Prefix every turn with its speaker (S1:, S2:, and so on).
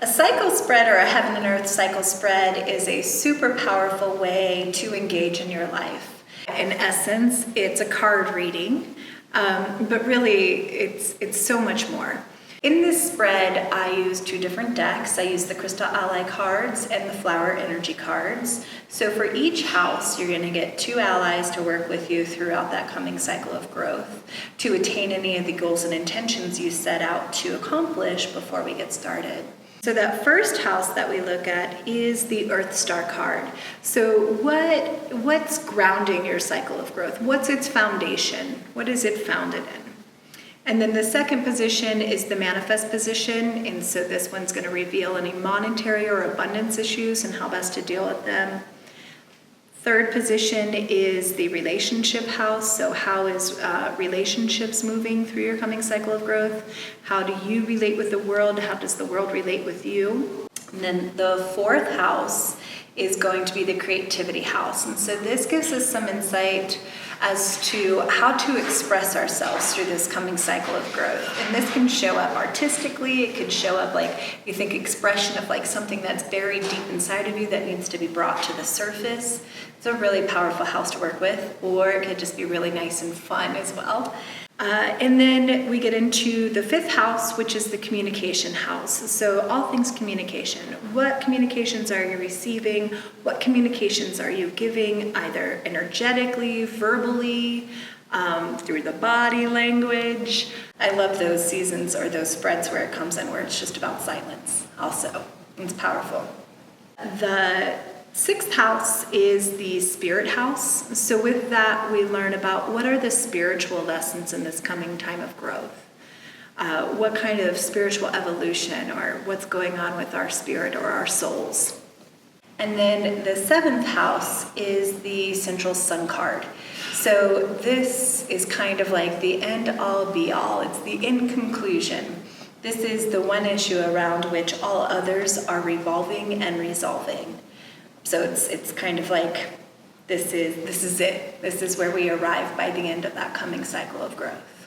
S1: A cycle spread, or a heaven and earth cycle spread, is a super powerful way to engage in your life. In essence, it's a card reading, but really it's so much more. In this spread, I use two different decks. I use the Crystal Ally cards and the Flower Energy cards. So for each house, you're going to get two allies to work with you throughout that coming cycle of growth to attain any of the goals and intentions you set out to accomplish before we get started. So that first house that we look at is the Earth Star card. So what's grounding your cycle of growth? What's its foundation? What is it founded in? And then the second position is the manifest position, and so this one's going to reveal any monetary or abundance issues and how best to deal with them. Third position is the relationship house, so how is relationships moving through your coming cycle of growth? How do you relate with the world? How does the world relate with you? And then the fourth house is going to be the creativity house, and so this gives us some insight as to how to express ourselves through this coming cycle of growth. And this can show up artistically, it could show up like, you think expression of like something that's buried deep inside of you that needs to be brought to the surface. It's a really powerful house to work with, or it could just be really nice and fun as well. And then we get into the fifth house, which is the communication house. So all things communication. What communications are you receiving? What communications are you giving, either energetically, verbally, through the body language? I love those seasons or those spreads where it comes in where it's just about silence also. It's powerful. The sixth house is the spirit house. So with that, we learn about what are the spiritual lessons in this coming time of growth. What kind of spiritual evolution or what's going on with our spirit or our souls. And then the seventh house is the central sun card. So this is kind of like the end all be all. It's the in conclusion. This is the one issue around which all others are revolving and resolving. So it's kind of like this is it. This is where we arrive by the end of that coming cycle of growth.